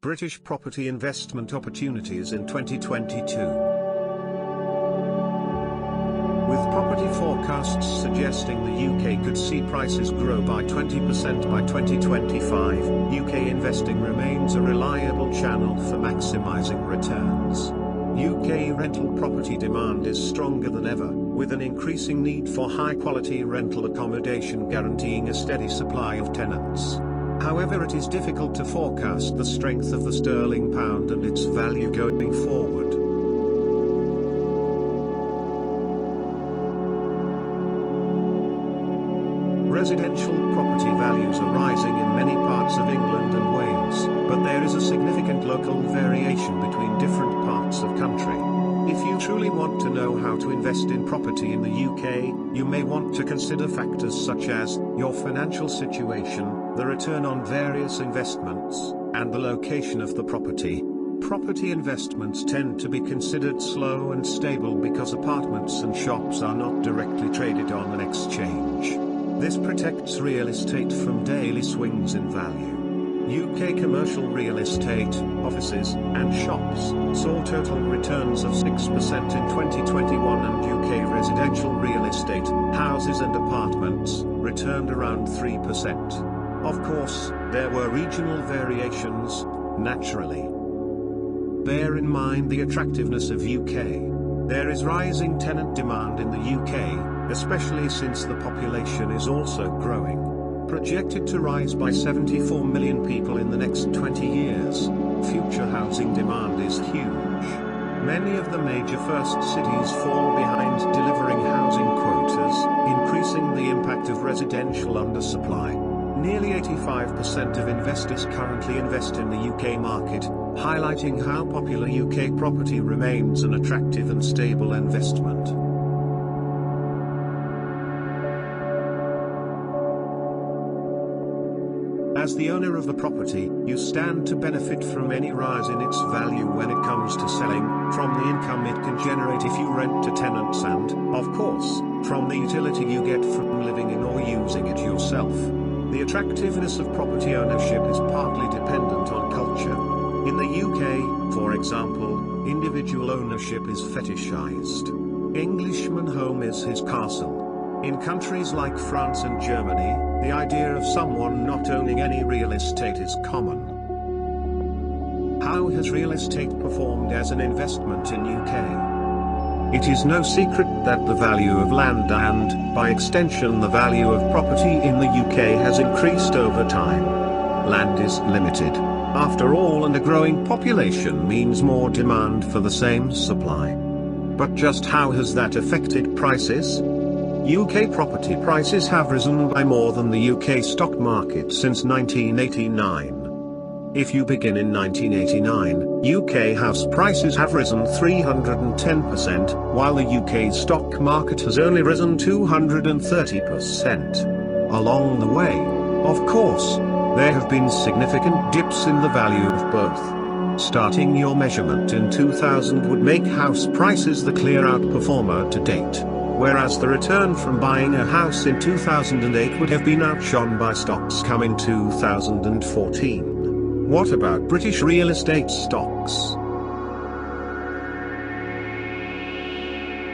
British property investment opportunities in 2022. With property forecasts suggesting the UK could see prices grow by 20% by 2025, UK investing remains a reliable channel for maximising returns. UK rental property demand is stronger than ever, with an increasing need for high-quality rental accommodation guaranteeing a steady supply of tenants. However, it is difficult to forecast the strength of the sterling pound and its value going forward. Residential property values are rising in many parts of England and Wales, but there is a significant local variation between different parts of country. If you truly want to know how to invest in property in the UK, you may want to consider factors such as your financial situation, the return on various investments, and the location of the property. Property investments tend to be considered slow and stable because apartments and shops are not directly traded on an exchange. This protects real estate from daily swings in value. UK commercial real estate, offices, and shops saw total returns of 6% in 2021, and UK residential real estate, houses and apartments, returned around 3%. Of course, there were regional variations, naturally. Bear in mind the attractiveness of UK. There is rising tenant demand in the UK, especially since the population is also growing. Projected to rise by 74 million people in the next 20 years, future housing demand is huge. Many of the major first cities fall behind delivering housing quotas, increasing the impact of residential undersupply. Nearly 85% of investors currently invest in the UK market, highlighting how popular UK property remains an attractive and stable investment. As the owner of the property, you stand to benefit from any rise in its value when it comes to selling, from the income it can generate if you rent to tenants and, of course, from the utility you get from living in or using it yourself. The attractiveness of property ownership is partly dependent on culture. In the UK, for example, individual ownership is fetishized. Englishman home is his castle. In countries like France and Germany, the idea of someone not owning any real estate is common. How has real estate performed as an investment in UK? It is no secret that the value of land and, by extension, the value of property in the UK has increased over time. Land is limited, after all, and a growing population means more demand for the same supply. But just how has that affected prices? UK property prices have risen by more than the UK stock market since 1989. If you begin in 1989, UK house prices have risen 310%, while the UK stock market has only risen 230%. Along the way, of course, there have been significant dips in the value of both. Starting your measurement in 2000 would make house prices the clear outperformer to date, whereas the return from buying a house in 2008 would have been outshone by stocks come in 2014. What about British real estate stocks?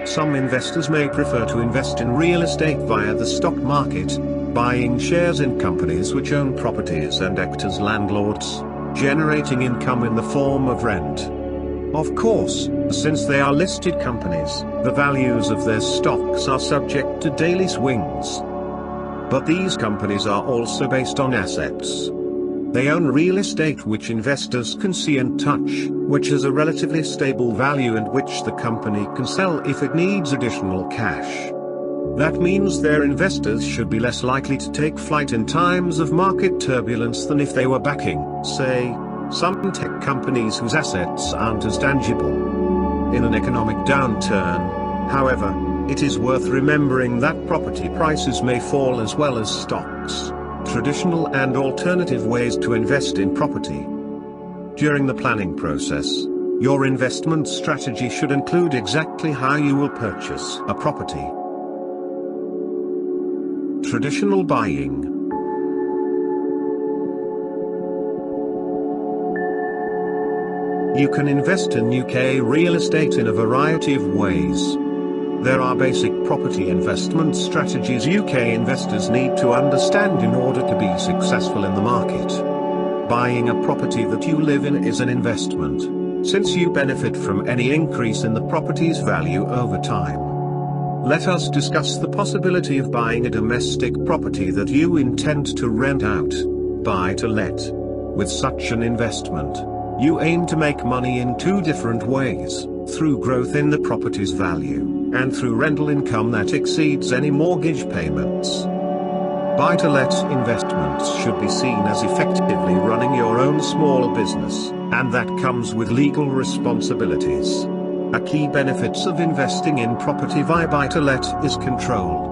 Some investors may prefer to invest in real estate via the stock market, buying shares in companies which own properties and act as landlords, generating income in the form of rent. Of course, since they are listed companies, the values of their stocks are subject to daily swings. But these companies are also based on assets. They own real estate which investors can see and touch, which has a relatively stable value and which the company can sell if it needs additional cash. That means their investors should be less likely to take flight in times of market turbulence than if they were backing, say, some tech companies whose assets aren't as tangible. In an economic downturn, however, it is worth remembering that property prices may fall as well as stocks. Traditional and alternative ways to invest in property. During the planning process, your investment strategy should include exactly how you will purchase a property. Traditional buying. You can invest in UK real estate in a variety of ways. There are basic property investment strategies UK investors need to understand in order to be successful in the market. Buying a property that you live in is an investment, since you benefit from any increase in the property's value over time. Let us discuss the possibility of buying a domestic property that you intend to rent out, buy to let. With such an investment, you aim to make money in two different ways, through growth in the property's value, and through rental income that exceeds any mortgage payments. Buy-to-let investments should be seen as effectively running your own small business, and that comes with legal responsibilities. A key benefits of investing in property via buy-to-let is control.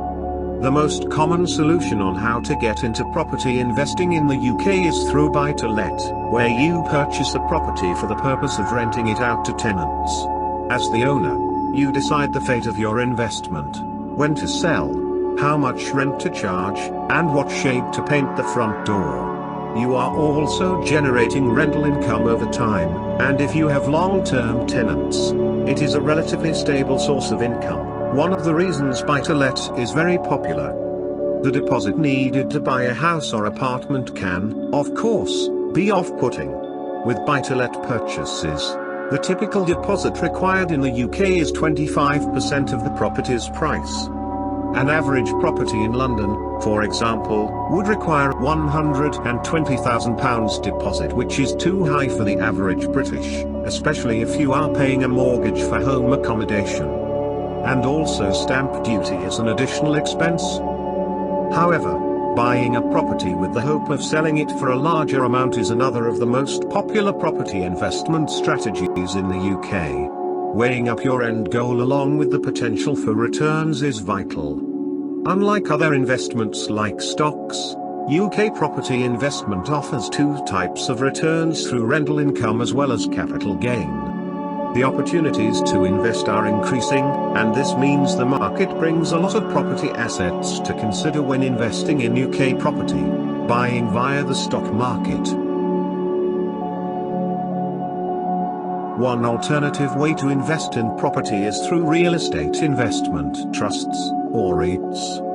The most common solution on how to get into property investing in the UK is through buy-to-let, where you purchase a property for the purpose of renting it out to tenants. As the owner, you decide the fate of your investment, when to sell, how much rent to charge, and what shade to paint the front door. You are also generating rental income over time, and if you have long-term tenants, it is a relatively stable source of income. One of the reasons buy-to-let is very popular. The deposit needed to buy a house or apartment can, of course, be off-putting. With buy-to-let purchases, the typical deposit required in the UK is 25% of the property's price. An average property in London, for example, would require £120,000 deposit, which is too high for the average British, especially if you are paying a mortgage for home accommodation. And also stamp duty is an additional expense. However, buying a property with the hope of selling it for a larger amount is another of the most popular property investment strategies in the UK. Weighing up your end goal along with the potential for returns is vital. Unlike other investments like stocks, UK property investment offers two types of returns through rental income as well as capital gain. The opportunities to invest are increasing, and this means the market brings a lot of property assets to consider when investing in UK property, buying via the stock market. One alternative way to invest in property is through real estate investment trusts, or REITs.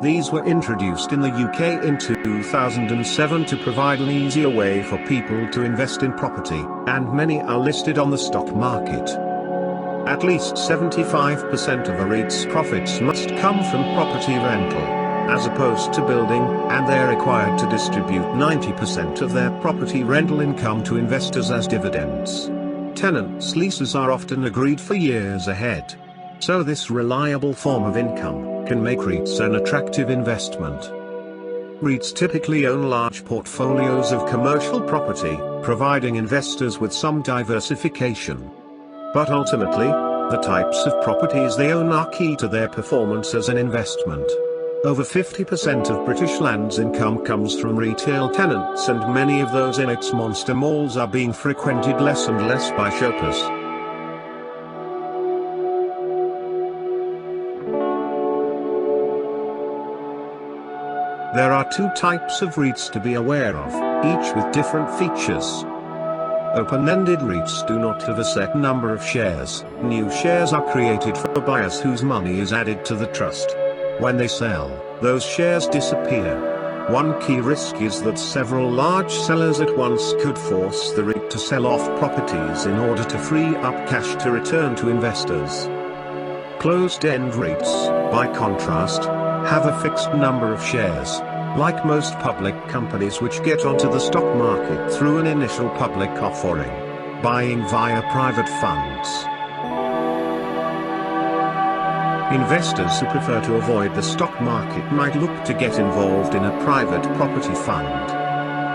These were introduced in the UK in 2007 to provide an easier way for people to invest in property, and many are listed on the stock market. At least 75% of a REIT's profits must come from property rental, as opposed to building, and they are required to distribute 90% of their property rental income to investors as dividends. Tenants' leases are often agreed for years ahead. So this reliable form of income can make REITs an attractive investment. REITs typically own large portfolios of commercial property, providing investors with some diversification. But ultimately, the types of properties they own are key to their performance as an investment. Over 50% of British land's income comes from retail tenants, and many of those in its monster malls are being frequented less and less by shoppers. There are two types of REITs to be aware of, each with different features. Open-ended REITs do not have a set number of shares. New shares are created for buyers whose money is added to the trust. When they sell, those shares disappear. One key risk is that several large sellers at once could force the REIT to sell off properties in order to free up cash to return to investors. Closed-end REITs, by contrast, have a fixed number of shares, like most public companies which get onto the stock market through an initial public offering, buying via private funds. Investors who prefer to avoid the stock market might look to get involved in a private property fund.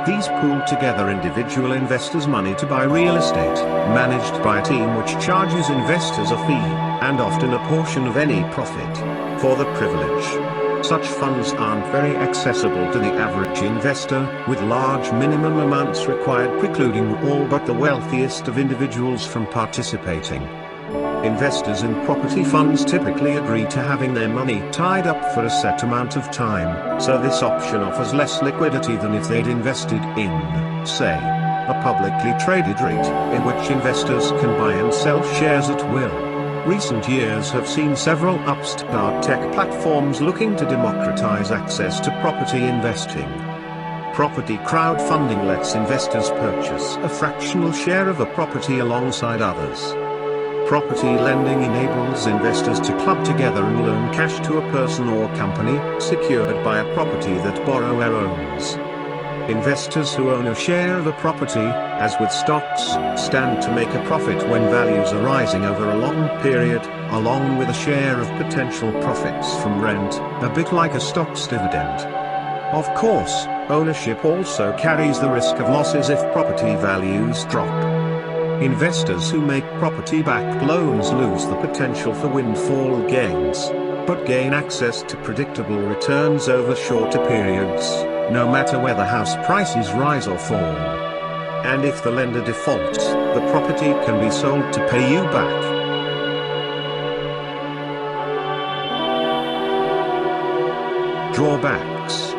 These pool together individual investors' money to buy real estate, managed by a team which charges investors a fee, and often a portion of any profit, for the privilege. Such funds aren't very accessible to the average investor, with large minimum amounts required precluding all but the wealthiest of individuals from participating. Investors in property funds typically agree to having their money tied up for a set amount of time, so this option offers less liquidity than if they'd invested in, say, a publicly traded REIT, in which investors can buy and sell shares at will. Recent years have seen several upstart tech platforms looking to democratize access to property investing. Property crowdfunding lets investors purchase a fractional share of a property alongside others. Property lending enables investors to club together and loan cash to a person or company, secured by a property that borrower owns. Investors who own a share of a property, as with stocks, stand to make a profit when values are rising over a long period, along with a share of potential profits from rent, a bit like a stock's dividend. Of course, ownership also carries the risk of losses if property values drop. Investors who make property-backed loans lose the potential for windfall gains, but gain access to predictable returns over shorter periods, no matter whether house prices rise or fall. And if the lender defaults, the property can be sold to pay you back. Drawbacks.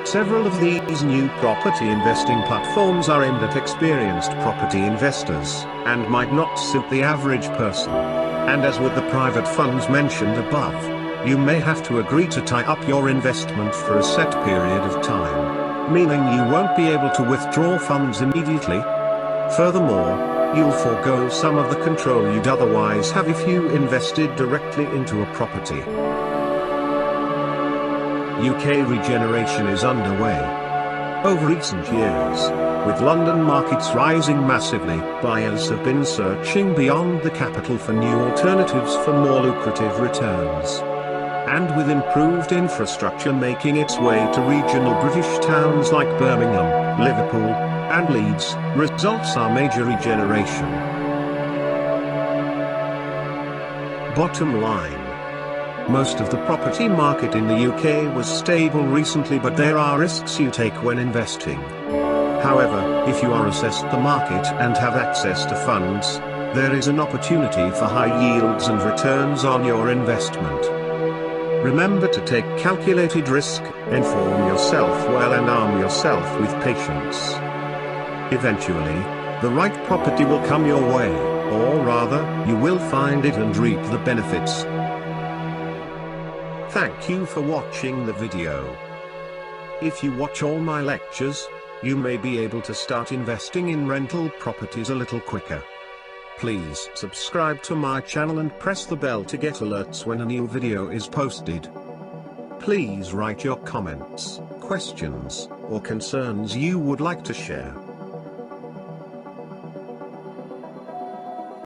Several of these new property investing platforms are aimed at experienced property investors, and might not suit the average person. And as with the private funds mentioned above, you may have to agree to tie up your investment for a set period of time, meaning you won't be able to withdraw funds immediately. Furthermore, you'll forego some of the control you'd otherwise have if you invested directly into a property. UK regeneration is underway. Over recent years, with London markets rising massively, buyers have been searching beyond the capital for new alternatives for more lucrative returns. And with improved infrastructure making its way to regional British towns like Birmingham, Liverpool, and Leeds, results are major regeneration. Bottom line. Most of the property market in the UK was stable recently, but there are risks you take when investing. However, if you are assessed the market and have access to funds, there is an opportunity for high yields and returns on your investment. Remember to take calculated risk, inform yourself well and arm yourself with patience. Eventually, the right property will come your way, or rather, you will find it and reap the benefits. Thank you for watching the video. If you watch all my lectures, you may be able to start investing in rental properties a little quicker. Please subscribe to my channel and press the bell to get alerts when a new video is posted. Please write your comments, questions, or concerns you would like to share.